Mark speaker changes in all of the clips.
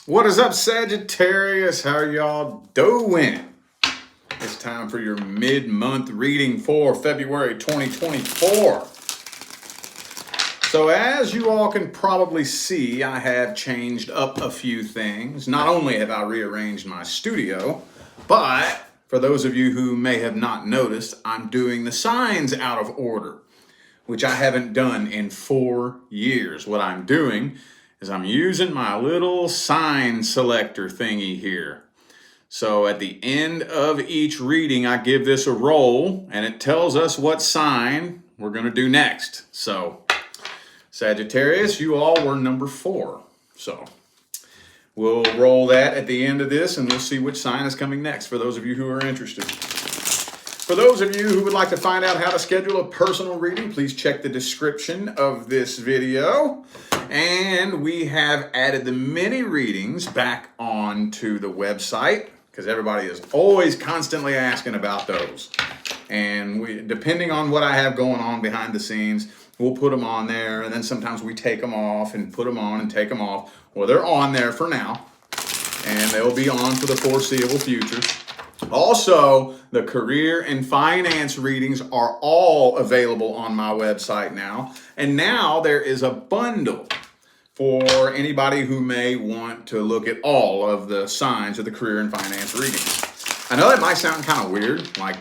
Speaker 1: What is up, Sagittarius? How are y'all doing? It's time for your mid-month reading for February 2024. So as you all can probably see, I have changed up a few things. Not only have I rearranged my studio, but for those of you who may have not noticed, I'm doing the signs out of order, which I haven't done in 4 years. What I'm doing is I'm using my little sign selector thingy here. So at the end of each reading, I give this a roll and it tells us what sign we're going to do next. So Sagittarius, you all were number 4. So we'll roll that at the end of this and we'll see which sign is coming next for those of you who are interested. For those of you who would like to find out how to schedule a personal reading, please check the description of this video. And we have added the mini readings back onto the website because everybody is always constantly asking about those. And depending on what I have going on behind the scenes, we'll put them on there. And then sometimes we take them off and put them on and take them off. Well, they're on there for now. And they'll be on for the foreseeable future. Also, the career and finance readings are all available on my website now. And now there is a bundle for anybody who may want to look at all of the signs of the career and finance readings. I know that might sound kind of weird, like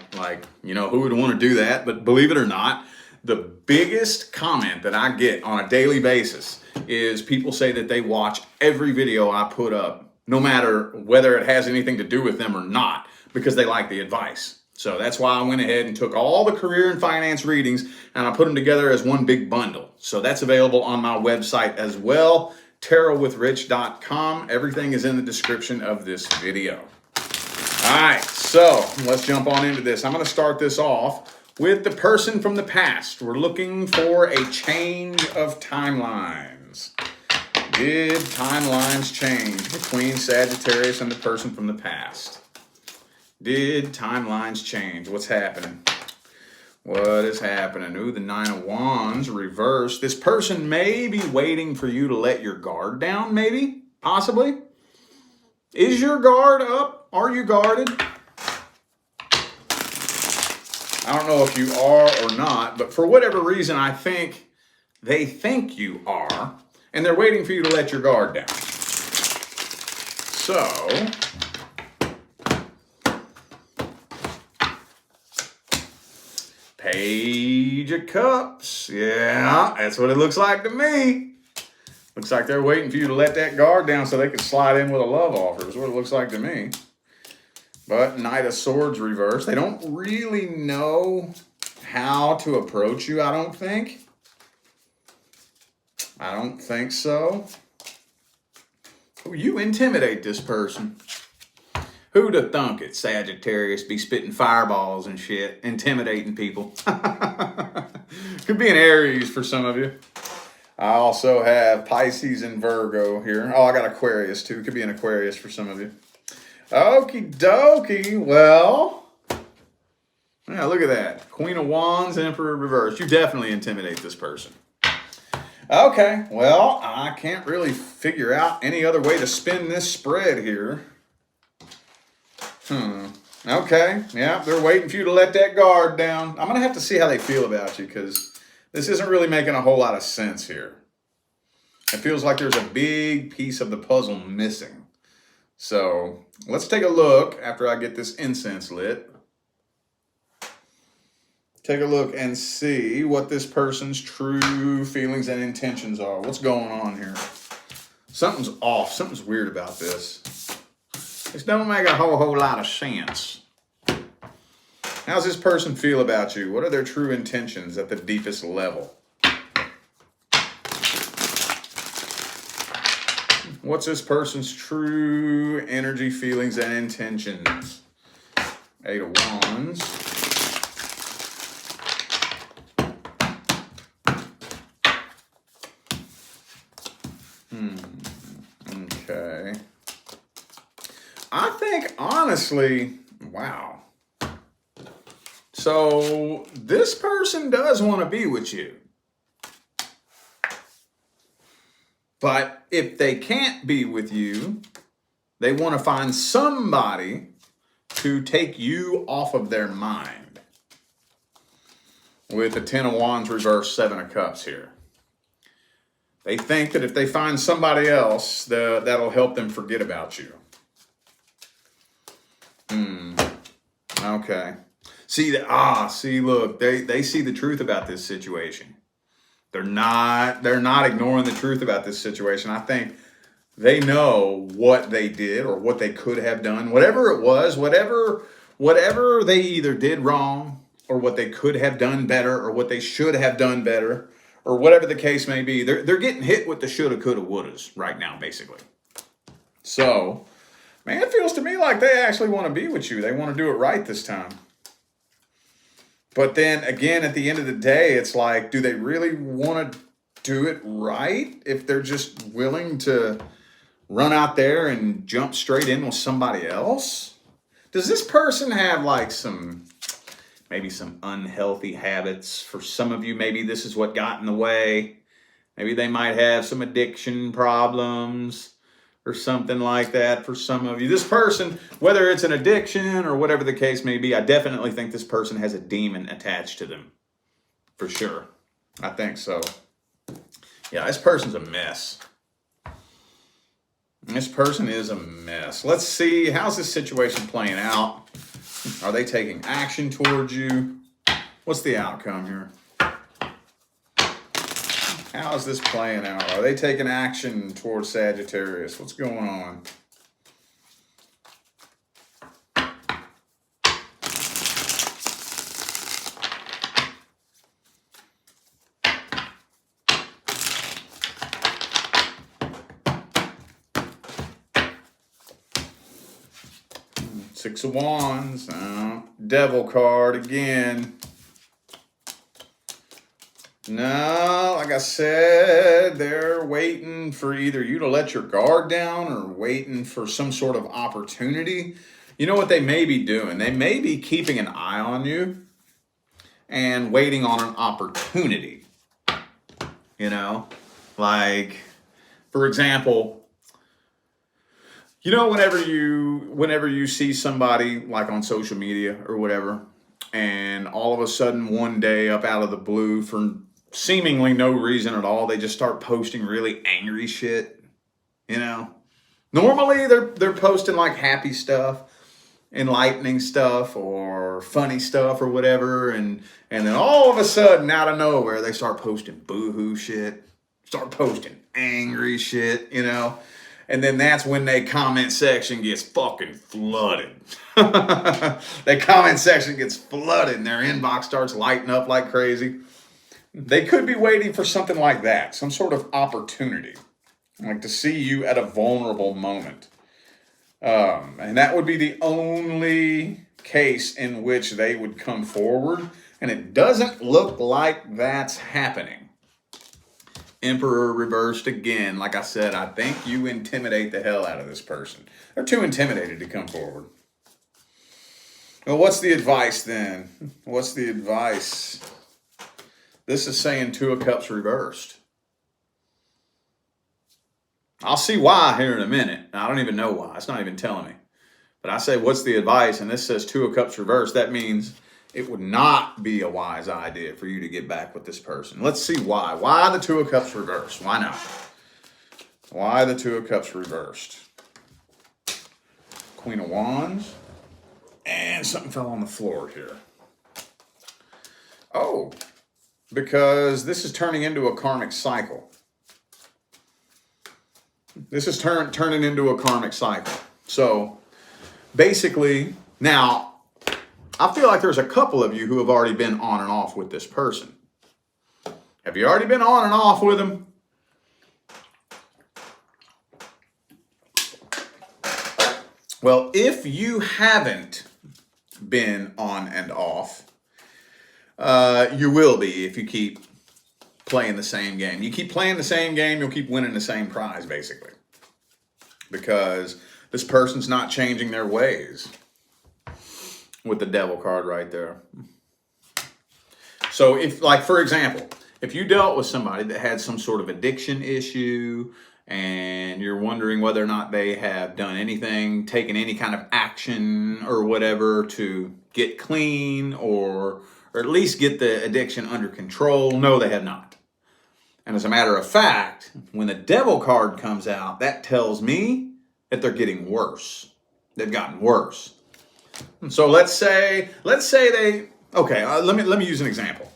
Speaker 1: who would want to do that? But believe it or not, the biggest comment that I get on a daily basis is people say that they watch every video I put up, no matter whether it has anything to do with them or not, because they like the advice. So that's why I went ahead and took all the career and finance readings and I put them together as one big bundle. So that's available on my website as well, tarotwithrich.com. Everything is in the description of this video. All right, so let's jump on into this. I'm going to start this off with the person from the past. We're looking for a change of timelines. Did timelines change between Sagittarius and the person from the past? Did timelines change? What's happening? What is happening? Ooh, the 9 of Wands reversed. This person may be waiting for you to let your guard down, maybe, possibly. Is your guard up? Are you guarded? I don't know if you are or not, but for whatever reason, I think they think you are, and they're waiting for you to let your guard down. So Page of Cups. Yeah, that's what it looks like to me. Looks like they're waiting for you to let that guard down so they can slide in with a love offer is what it looks like to me. But Knight of Swords reversed. They don't really know how to approach you, I don't think. I don't think so. Oh, you intimidate this person. Who'd have thunk it, Sagittarius, be spitting fireballs and shit, intimidating people. Could be an Aries for some of you. I also have Pisces and Virgo here. Oh, I got Aquarius too. Could be an Aquarius for some of you. Okie dokie. Well, yeah, look at that. Queen of Wands, Emperor reversed. You definitely intimidate this person. Okay, well, I can't really figure out any other way to spin this spread here. Okay, yeah, they're waiting for you to let that guard down. I'm going to have to see how they feel about you because this isn't really making a whole lot of sense here. It feels like there's a big piece of the puzzle missing. So let's take a look after I get this incense lit. Take a look and see what this person's true feelings and intentions are. What's going on here? Something's off. Something's weird about this. This don't make a whole lot of sense. How's this person feel about you? What are their true intentions at the deepest level? What's this person's true energy, feelings, and intentions? 8 of Wands. Okay. I think, honestly, wow. So this person does want to be with you. But if they can't be with you, They want to find somebody to take you off of their mind. With the 10 of Wands reverse, 7 of Cups here. They think that if they find somebody else, that'll help them forget about you. Okay. See, look, they see the truth about this situation. They're not ignoring the truth about this situation. I think they know what they did or what they could have done. Whatever it was, whatever they either did wrong or what they could have done better or what they should have done better or whatever the case may be. They're getting hit with the shoulda, coulda, wouldas right now, basically. So, man, it feels to me like they actually want to be with you. They want to do it right this time. But then again, at the end of the day, it's like, do they really want to do it right if they're just willing to run out there and jump straight in with somebody else? Does this person have like maybe some unhealthy habits? For some of you, maybe this is what got in the way. Maybe they might have some addiction problems or something like that for some of you. This person, whether it's an addiction or whatever the case may be, I definitely think this person has a demon attached to them. For sure. I think so. Yeah, this person's a mess. This person is a mess. Let's see, how's this situation playing out? Are they taking action towards you? What's the outcome here? How is this playing out? Are they taking action towards Sagittarius? What's going on? Six of Wands. Devil card again. No, like I said, they're waiting for either you to let your guard down or waiting for some sort of opportunity. You know what they may be doing? They may be keeping an eye on you and waiting on an opportunity. You know, like, for example, you know, whenever you see somebody like on social media or whatever, and all of a sudden one day up out of the blue for seemingly no reason at all, they just start posting really angry shit, you know? Normally they're posting like happy stuff, enlightening stuff, or funny stuff or whatever, and then all of a sudden out of nowhere they start posting boohoo shit, start posting angry shit, you know? And then that's when their comment section gets fucking flooded. Their comment section gets flooded and their inbox starts lighting up like crazy. They could be waiting for something like that, some sort of opportunity, like to see you at a vulnerable moment. And that would be the only case in which they would come forward. And it doesn't look like that's happening. Emperor reversed again. Like I said, I think you intimidate the hell out of this person. They're too intimidated to come forward. Well, what's the advice then? What's the advice? This is saying Two of Cups reversed. I'll see why here in a minute. I don't even know why. It's not even telling me. But I say, what's the advice? And this says Two of Cups reversed. That means it would not be a wise idea for you to get back with this person. Let's see why. Why the Two of Cups reversed? Why not? Why the Two of Cups reversed? Queen of Wands. And something fell on the floor here. Oh, because this is turning into a karmic cycle. This is turning into a karmic cycle. So basically, now, I feel like there's a couple of you who have already been on and off with this person. Have you already been on and off with them? Well, if you haven't been on and off, you will be if you keep playing the same game. You keep playing the same game, you'll keep winning the same prize, basically. Because this person's not changing their ways. With the Devil card right there. So if, like, for example, if you dealt with somebody that had some sort of addiction issue, and you're wondering whether or not they have done anything, taken any kind of action or whatever to get clean or at least get the addiction under control. No, they have not. And as a matter of fact, when the devil card comes out, that tells me that they're getting worse. They've gotten worse. So let's say they, okay, let me use an example.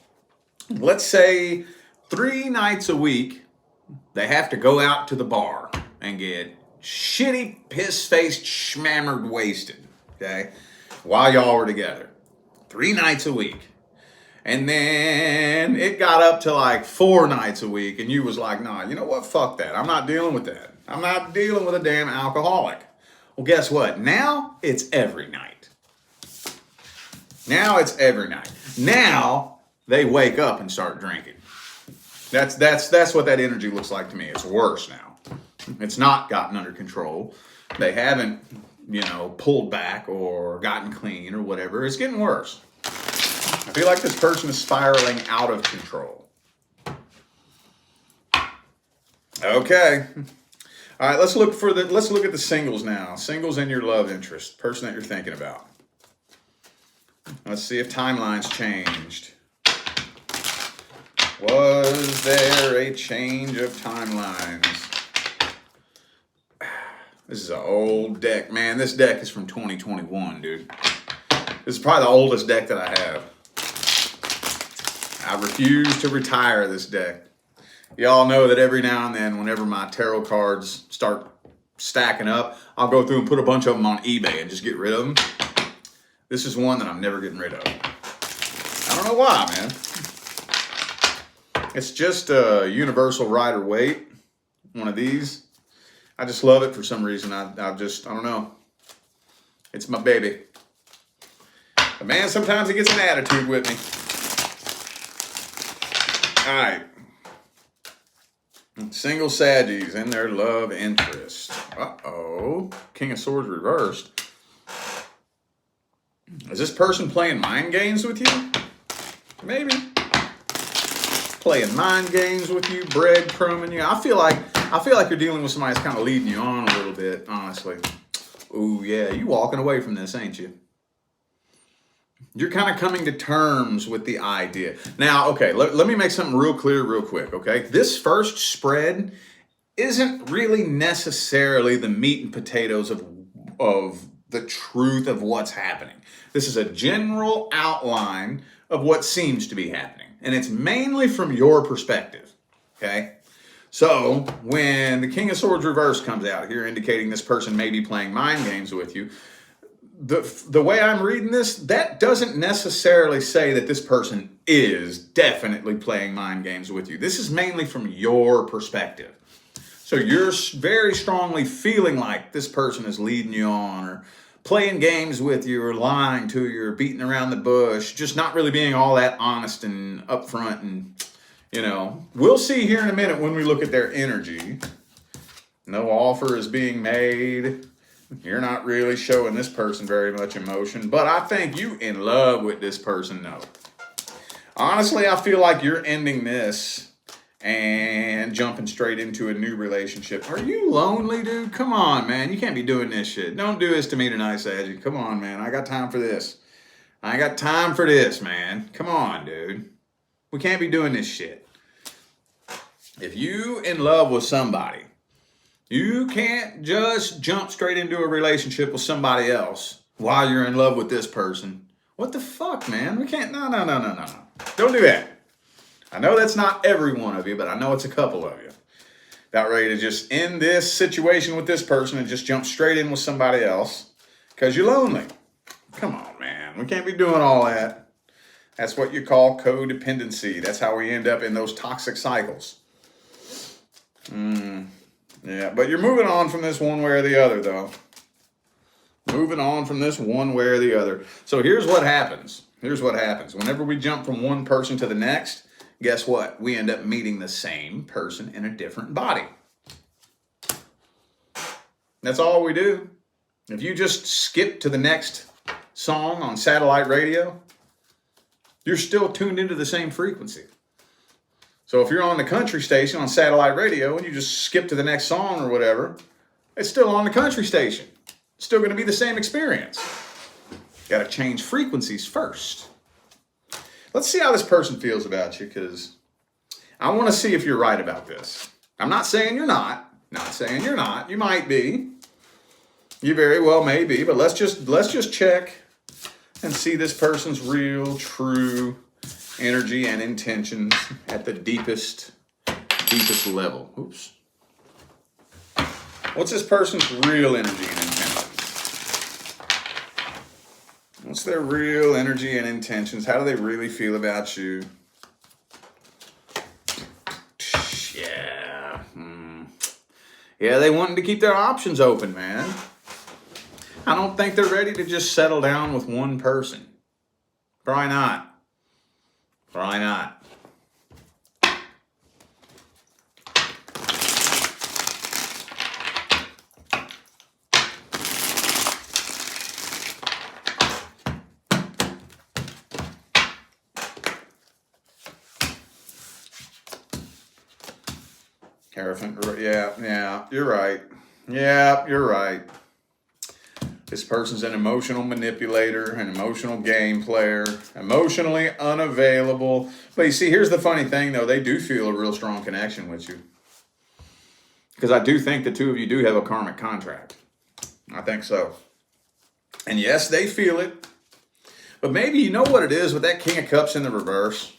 Speaker 1: Let's say 3 nights a week, they have to go out to the bar and get shitty, piss-faced, schmammered wasted, okay, while y'all were together. 3 nights a week. And then it got up to like 4 nights a week, and you was like, nah, you know what, fuck that. I'm not dealing with that. I'm not dealing with a damn alcoholic. Well, guess what? Now it's every night. Now it's every night. Now they wake up and start drinking. That's what that energy looks like to me. It's worse now. It's not gotten under control. They haven't, pulled back or gotten clean or whatever. It's getting worse. I feel like this person is spiraling out of control. Okay. All right, let's look at the singles now. Singles and your love interest, person that you're thinking about. Let's see if timelines changed. Was there a change of timelines? This is an old deck. Man, this deck is from 2021, dude. This is probably the oldest deck that I have. I refuse to retire this deck. Y'all know that every now and then, whenever my tarot cards start stacking up, I'll go through and put a bunch of them on eBay and just get rid of them. This is one that I'm never getting rid of. I don't know why, man. It's just a universal Rider-Waite, one of these. I just love it for some reason. I don't know. It's my baby. But man, sometimes it gets an attitude with me. All right. Single Saggies and their love interest. Uh-oh. King of Swords reversed. Is this person playing mind games with you? Maybe. Playing mind games with you, breadcrumbing you. I feel like you're dealing with somebody that's kind of leading you on a little bit, honestly. Ooh, yeah, you walking away from this, ain't you? You're kind of coming to terms with the idea. Now, okay, let me make something real clear real quick, okay? This first spread isn't really necessarily the meat and potatoes of the truth of what's happening. This is a general outline of what seems to be happening. And it's mainly from your perspective, okay? So when the King of Swords reverse comes out here, indicating this person may be playing mind games with you, the way I'm reading this, that doesn't necessarily say that this person is definitely playing mind games with you. This is mainly from your perspective. So you're very strongly feeling like this person is leading you on or playing games with you or lying to you or beating around the bush, just not really being all that honest and upfront. And, we'll see here in a minute when we look at their energy. No offer is being made. You're not really showing this person very much emotion, but I think you in love with this person, no. Honestly, I feel like you're ending this and jumping straight into a new relationship. Are you lonely, dude? Come on, man. You can't be doing this shit. Don't do this to me tonight, Saggy. Come on, man. I got time for this. I got time for this, man. Come on, dude. We can't be doing this shit. If you in love with somebody, you can't just jump straight into a relationship with somebody else while you're in love with this person. What the fuck, man? We can't. No. Don't do that. I know that's not every one of you, but I know it's a couple of you. About ready to just end this situation with this person and just jump straight in with somebody else because you're lonely. Come on, man. We can't be doing all that. That's what you call codependency. That's how we end up in those toxic cycles. Yeah, but you're moving on from this one way or the other, though. Moving on from this one way or the other. So here's what happens. Whenever we jump from one person to the next, guess what? We end up meeting the same person in a different body. That's all we do. If you just skip to the next song on satellite radio, you're still tuned into the same frequency. So if you're on the country station on satellite radio and you just skip to the next song or whatever, it's still on the country station. It's still going to be the same experience. Got to change frequencies first. Let's see how this person feels about you, because I want to see if you're right about this. I'm not saying you're not. Not saying you're not. You might be. You very well may be, but let's just check and see this person's real, true energy and intentions at the deepest level. Oops. What's this person's real energy and intentions? What's their real energy and intentions? How do they really feel about you? Yeah. Yeah, they wanting to keep their options open, man. I don't think they're ready to just settle down with one person. Probably not. Probably not. Hierophant, yeah, you're right. Yeah, you're right. This person's an emotional manipulator, an emotional game player, emotionally unavailable. But you see, here's the funny thing, though. They do feel a real strong connection with you. Because I do think the two of you do have a karmic contract. I think so. And yes, they feel it. But maybe you know what it is with that King of Cups in the reverse?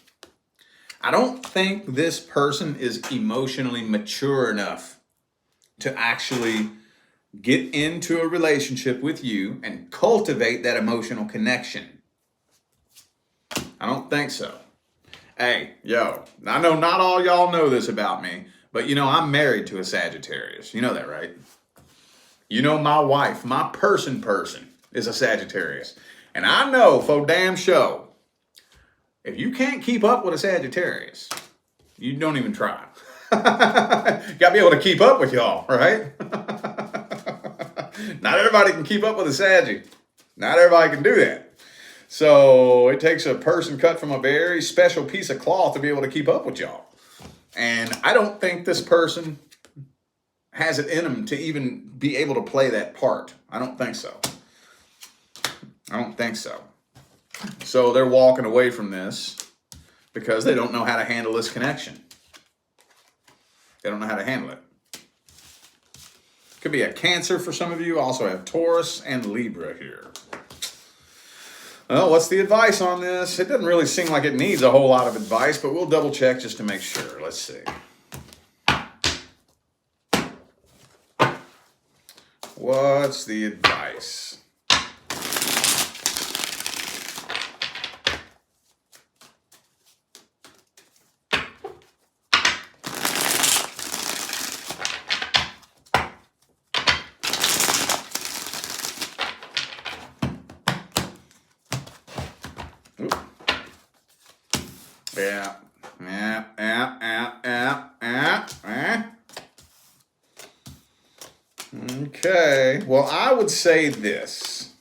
Speaker 1: I don't think this person is emotionally mature enough to actually get into a relationship with you and cultivate that emotional connection. I don't think so. Hey, yo, I know not all y'all know this about me, but you know I'm married to a Sagittarius. You know that, right? You know my wife, my person is a Sagittarius. And I know for damn sure, if you can't keep up with a Sagittarius, you don't even try. You gotta be able to keep up with y'all, right? Not everybody can keep up with a Saggy. Not everybody can do that. So it takes a person cut from a very special piece of cloth to be able to keep up with y'all. And I don't think this person has it in them to even be able to play that part. I don't think so. I don't think so. So they're walking away from this because they don't know how to handle this connection. They don't know how to handle it. Could be a Cancer for some of you. Also have Taurus and Libra here. Well, what's the advice on this? It doesn't really seem like it needs a whole lot of advice, but we'll double check just to make sure. Let's see. What's the advice? Okay, well, I would say this.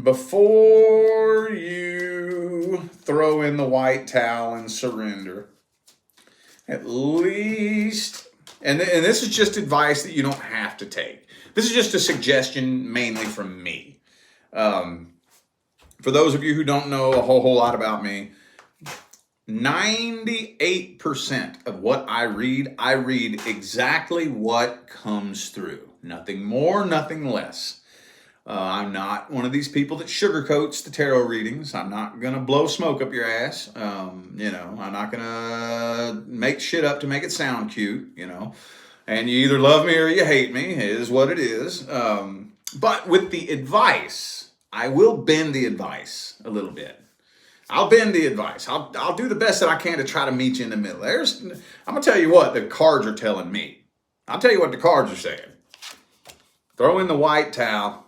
Speaker 1: Before you throw in the white towel and surrender, at least, and this is just advice that you don't have to take. This is just a suggestion mainly from me. For those of you who don't know a whole lot about me, 98% of what I read exactly what comes through. Nothing more, nothing less. I'm not one of these people that sugarcoats the tarot readings. I'm not going to blow smoke up your ass. I'm not going to make shit up to make it sound cute, And you either love me or you hate me. It is what it is. But with the advice, I will bend the advice a little bit. I'll bend the advice. I'll do the best that I can to try to meet you in the middle. I'm going to tell you what the cards are telling me. I'll tell you what the cards are saying. Throw in the white towel.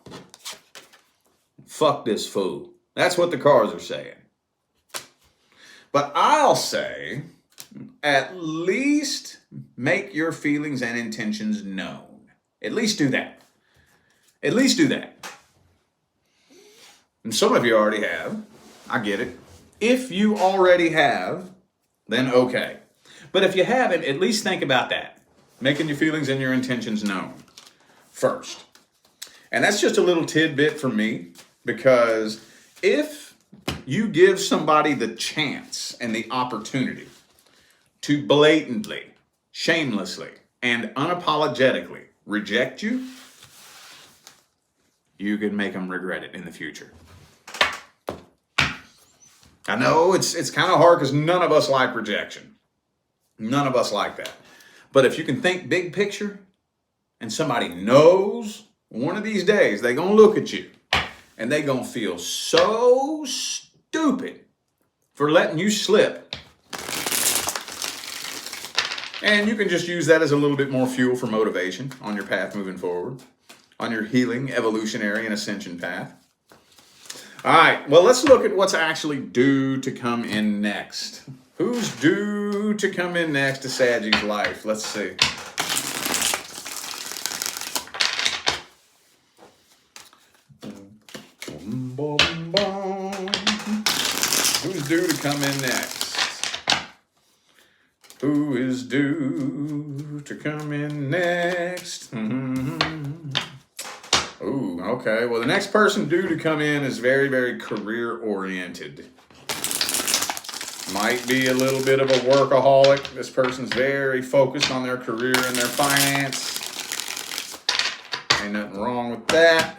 Speaker 1: Fuck this fool. That's what the cards are saying. But I'll say, at least make your feelings and intentions known. At least do that. At least do that. And some of you already have. I get it. If you already have, then okay. But if you haven't, at least think about that. Making your feelings and your intentions known first. And that's just a little tidbit for me, because if you give somebody the chance and the opportunity to blatantly, shamelessly, and unapologetically reject you, you can make them regret it in the future. I know it's kind of hard because none of us like rejection. None of us like that. But if you can think big picture, and somebody knows one of these days they're going to look at you and they're going to feel so stupid for letting you slip. And you can just use that as a little bit more fuel for motivation on your path moving forward, on your healing, evolutionary, and ascension path. All right, well, let's look at what's actually due to come in next. Who's due to come in next to Sagi's life? Let's see. Who's due to come in next? Who is due to come in next? Ooh, okay. Well, the next person due to come in is very, very career-oriented. Might be a little bit of a workaholic. This person's very focused on their career and their finance. Ain't nothing wrong with that.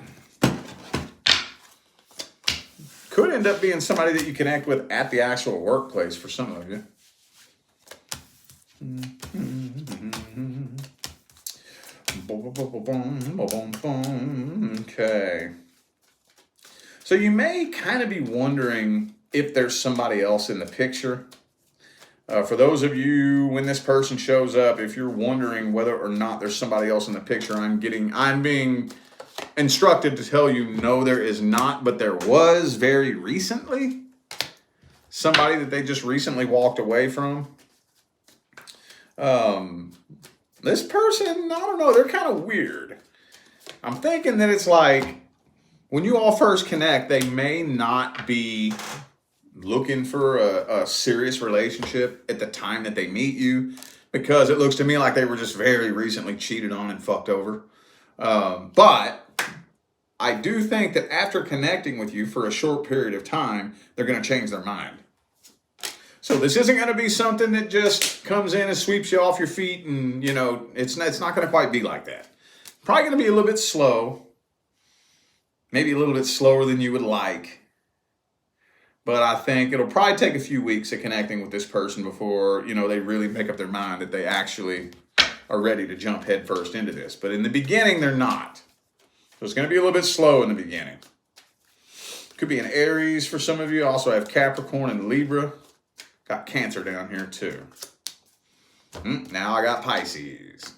Speaker 1: Could end up being somebody that you connect with at the actual workplace for some of you. Okay. So you may kind of be wondering if there's somebody else in the picture. For those of you, when this person shows up, if you're wondering whether or not there's somebody else in the picture, I'm being instructed to tell you no, there is not, but there was very recently somebody that they just recently walked away from. This person, I don't know, they're kind of weird. I'm thinking that it's like when you all first connect, they may not be looking for a serious relationship at the time that they meet you, because it looks to me like they were just very recently cheated on and fucked over. But I do think that after connecting with you for a short period of time, they're going to change their mind. So this isn't going to be something that just comes in and sweeps you off your feet, and, you know, it's not going to quite be like that. Probably going to be a little bit slow, maybe a little bit slower than you would like. But I think it'll probably take a few weeks of connecting with this person before, you know, they really make up their mind that they actually are ready to jump headfirst into this. But in the beginning, they're not. So it's going to be a little bit slow in the beginning. Could be an Aries for some of you. Also have Capricorn and Libra. Got Cancer down here too. Now I got Pisces.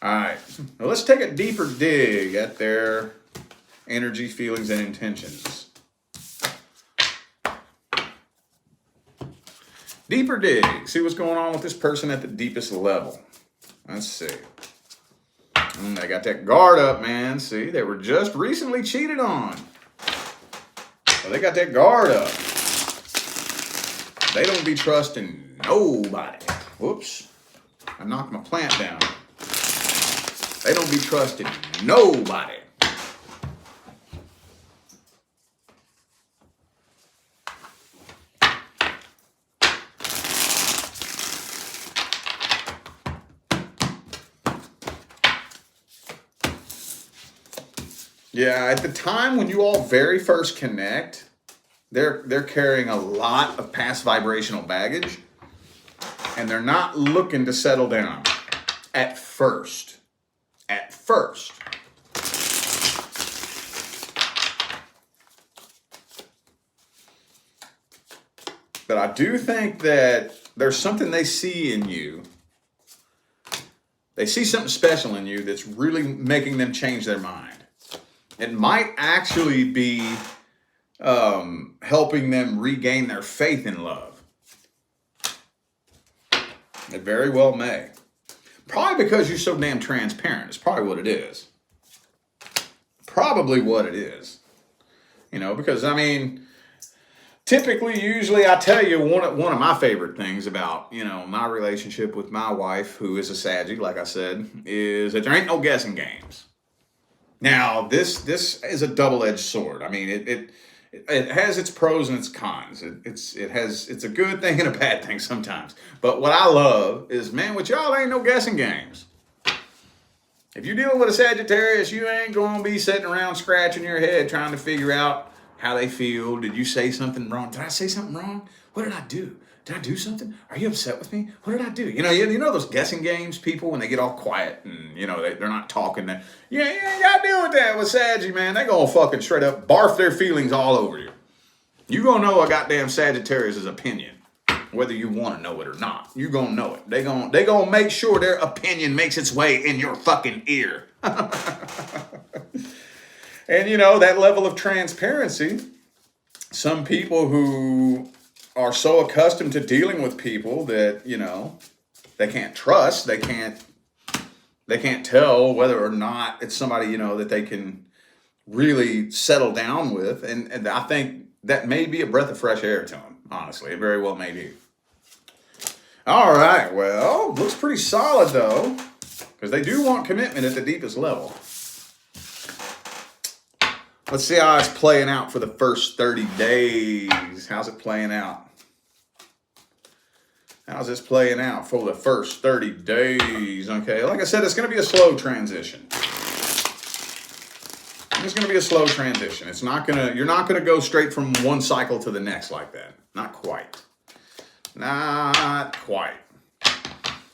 Speaker 1: All right. Now let's take a deeper dig at their energy, feelings, and intentions. Deeper dig. See what's going on with this person at the deepest level. Let's see. They got that guard up, man. See, they were just recently cheated on. So they got that guard up. They don't be trusting nobody. Whoops. I knocked my plant down. They don't be trusting nobody. Yeah, at the time when you all very first connect, they're carrying a lot of past vibrational baggage, and they're not looking to settle down at first. At first. But I do think that there's something they see in you. They see something special in you that's really making them change their mind. It might actually be helping them regain their faith in love. It very well may. Probably because you're so damn transparent. It's probably what it is. Probably what it is. You know, because, I mean, typically, usually I tell you one of my favorite things about, my relationship with my wife, who is a Saggy, like I said, is that there ain't no guessing games. Now, this is a double-edged sword. I mean, it has its pros and its cons. It's a good thing and a bad thing sometimes. But what I love is, man, with y'all ain't no guessing games. If you're dealing with a Sagittarius, you ain't gonna be sitting around scratching your head trying to figure out how they feel. Did you say something wrong? Did I say something wrong? What did I do? Did I do something? Are you upset with me? What did I do? You know those guessing games, people, when they get all quiet and, they're not talking. You ain't got to deal with that with Saggy, man. They gonna fucking straight up barf their feelings all over you. You gonna know a goddamn Sagittarius' opinion, whether you want to know it or not. You gonna know it. They gonna make sure their opinion makes its way in your fucking ear. And that level of transparency, some people who are so accustomed to dealing with people that, they can't trust, they can't tell whether or not it's somebody, that they can really settle down with. And I think that may be a breath of fresh air to them, honestly. It very well may be. All right, well, looks pretty solid, though, because they do want commitment at the deepest level. Let's see how it's playing out for the first 30 days. How's it playing out? How's this playing out for the first 30 days? Okay, like I said, it's going to be a slow transition. It's going to be a slow transition. You're not going to go straight from one cycle to the next like that. Not quite. Not quite.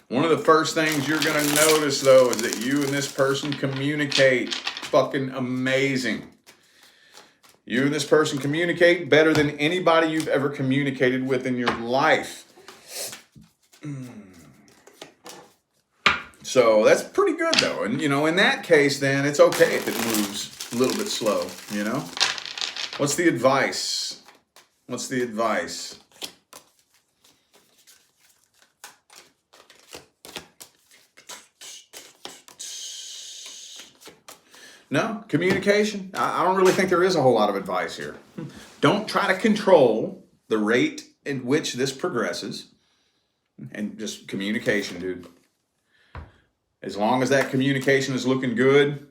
Speaker 1: One of the first things you're going to notice, though, is that you and this person communicate fucking amazing. You and this person communicate better than anybody you've ever communicated with in your life. So that's pretty good, though. And, in that case, then it's okay if it moves a little bit slow, What's the advice? What's the advice? No, communication. I don't really think there is a whole lot of advice here. Don't try to control the rate in which this progresses. And just communication, dude. As long as that communication is looking good,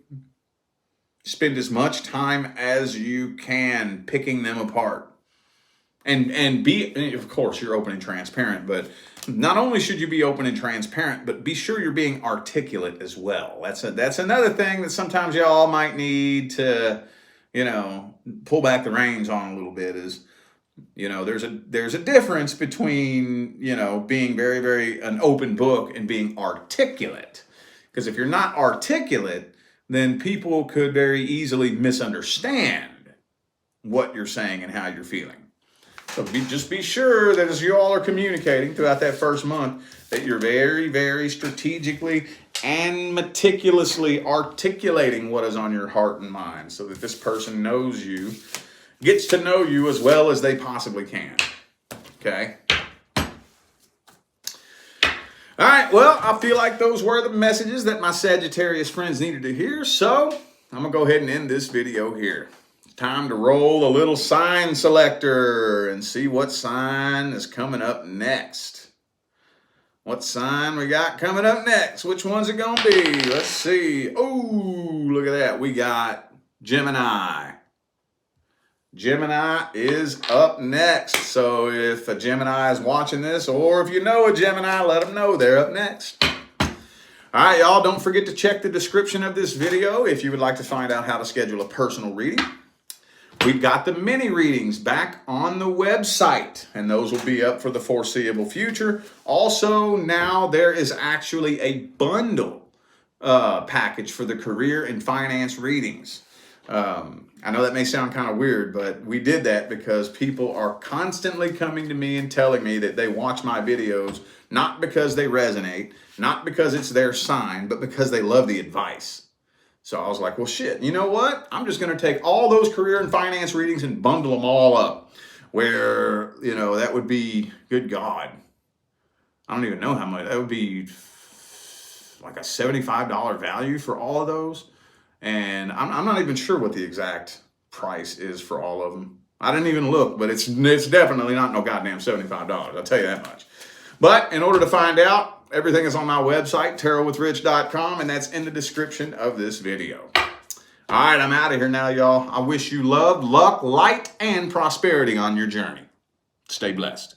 Speaker 1: spend as much time as you can picking them apart. And be, of course, you're open and transparent, but not only should you be open and transparent, but be sure you're being articulate as well. That's another thing that sometimes y'all might need to, pull back the reins on a little bit is, there's a difference between, being very, very an open book and being articulate. Because if you're not articulate, then people could very easily misunderstand what you're saying and how you're feeling. So just be sure that as you all are communicating throughout that first month, that you're very, very strategically and meticulously articulating what is on your heart and mind so that this person knows you, gets to know you as well as they possibly can. Okay? All right, well, I feel like those were the messages that my Sagittarius friends needed to hear, so I'm going to go ahead and end this video here. Time to roll a little sign selector and see what sign is coming up next. What sign we got coming up next? Which one's it going to be? Let's see. Oh, look at that. We got Gemini. Gemini is up next. So if a Gemini is watching this, or if you know a Gemini, let them know they're up next. All right, y'all, don't forget to check the description of this video if you would like to find out how to schedule a personal reading. We've got the mini readings back on the website, and those will be up for the foreseeable future. Also, now there is actually a bundle package for the career and finance readings. I know that may sound kind of weird, but we did that because people are constantly coming to me and telling me that they watch my videos, not because they resonate, not because it's their sign, but because they love the advice. So I was like, well, shit, you know what? I'm just going to take all those career and finance readings and bundle them all up. Where, that would be, good God, I don't even know how much. That would be like a $75 value for all of those. And I'm not even sure what the exact price is for all of them. I didn't even look, but it's definitely not no goddamn $75. I'll tell you that much. But in order to find out, everything is on my website, tarotwithrich.com, and that's in the description of this video. All right, I'm out of here now, y'all. I wish you love, luck, light, and prosperity on your journey. Stay blessed.